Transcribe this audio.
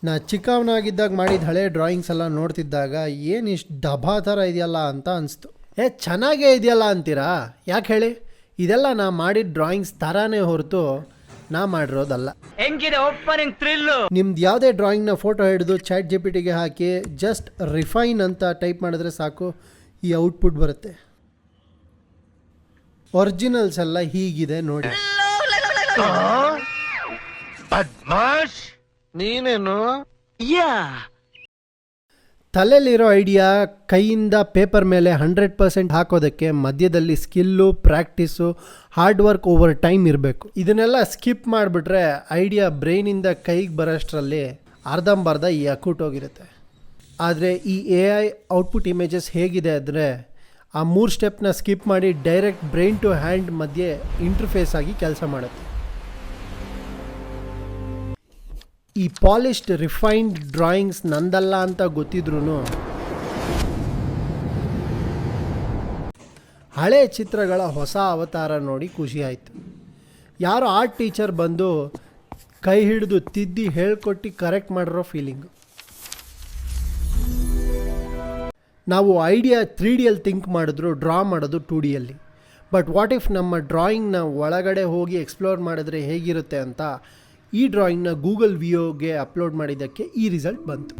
ನಾ ಚಿಕ್ಕವನಾಗಿದ್ದಾಗ ಮಾಡಿದ ಹಳೆ ಡ್ರಾಯಿಂಗ್ಸ್ ಎಲ್ಲ ನೋಡ್ತಿದ್ದಾಗ ಏನು ಇಷ್ಟು ಡಬಾ ಥರ ಇದೆಯಲ್ಲ ಅಂತ ಅನಿಸ್ತು. ಚೆನ್ನಾಗೇ ಇದೆಯಲ್ಲ ಅಂತೀರಾ? ಯಾಕೆ ಹೇಳಿ, ಇದೆಲ್ಲ ನಾ ಮಾಡಿದ ಡ್ರಾಯಿಂಗ್ಸ್ ಥರನೇ ಹೊರತು ನಾ ಮಾಡಿರೋದಲ್ಲ. ನಿಮ್ದು ಯಾವುದೇ ಡ್ರಾಯಿಂಗ್ನ ಫೋಟೋ ಹಿಡಿದು ಚಾಟ್ ಜಿಪಿಟಿಗೆ ಹಾಕಿ ಜಸ್ಟ್ ರಿಫೈನ್ ಅಂತ ಟೈಪ್ ಮಾಡಿದ್ರೆ ಸಾಕು, ಈ ಔಟ್ಪುಟ್ ಬರುತ್ತೆ. ಒರಿಜಿನಲ್ಸ್ ಎಲ್ಲ ಹೀಗಿದೆ ನೋಡಿ. ನೀನೇನು ತಲೆಯಲ್ಲಿರೋ ಐಡಿಯಾ ಕೈಯಿಂದ ಪೇಪರ್ ಮೇಲೆ 100% ಹಾಕೋದಕ್ಕೆ ಮಧ್ಯದಲ್ಲಿ skill, practice, hard work over time ಇರಬೇಕು. ಇದನ್ನೆಲ್ಲ ಸ್ಕಿಪ್ ಮಾಡಿಬಿಟ್ರೆ ಐಡಿಯಾ ಬ್ರೈನಿಂದ ಕೈಗೆ ಬರೋಷ್ಟರಲ್ಲಿ ಅರ್ಧಂಬರ್ಧ ಈ ಅಕ್ಕೂಟೋಗಿರುತ್ತೆ. ಆದರೆ ಈ AI ಔಟ್ಪುಟ್ ಇಮೇಜಸ್ ಹೇಗಿದೆ ಅಂದರೆ ಆ 3 ಸ್ಟೆಪ್ನ ಸ್ಕಿಪ್ ಮಾಡಿ ಡೈರೆಕ್ಟ್ ಬ್ರೈನ್ ಟು ಹ್ಯಾಂಡ್ ಮಧ್ಯೆ ಇಂಟರ್ಫೇಸ್ ಆಗಿ ಕೆಲಸ ಮಾಡುತ್ತೆ. ಈ ಪಾಲಿಶ್ಡ್ ರಿಫೈನ್ಡ್ ಡ್ರಾಯಿಂಗ್ಸ್ ನಂದಲ್ಲ ಅಂತ ಗೊತ್ತಿದ್ರೂ ಹಳೆ ಚಿತ್ರಗಳ ಹೊಸ ಅವತಾರ ನೋಡಿ ಖುಷಿ ಆಯಿತು. ಯಾರೋ ಆರ್ಟ್ ಟೀಚರ್ ಬಂದು ಕೈ ಹಿಡಿದು ತಿದ್ದಿ ಹೇಳ್ಕೊಟ್ಟು ಕರೆಕ್ಟ್ ಮಾಡಿರೋ ಫೀಲಿಂಗು. ನಾವು ಐಡಿಯಾ 3Dಯಲ್ಲಿ ಥಿಂಕ್ ಮಾಡಿದ್ರು, ಡ್ರಾ ಮಾಡೋದು 2Dಯಲ್ಲಿ. ಬಟ್ ವಾಟ್ ಇಫ್ ನಮ್ಮ ಡ್ರಾಯಿಂಗ್ನ ಒಳಗಡೆ ಹೋಗಿ ಎಕ್ಸ್ಪ್ಲೋರ್ ಮಾಡಿದ್ರೆ ಹೇಗಿರುತ್ತೆ ಅಂತ ಈ ಡ್ರಾಯಿಂಗ್ನ ಗೂಗಲ್ ವಿಯೋಗೆ ಅಪ್ಲೋಡ್ ಮಾಡಿದ್ದಕ್ಕೆ ಈ ರಿಸಲ್ಟ್ ಬಂತು.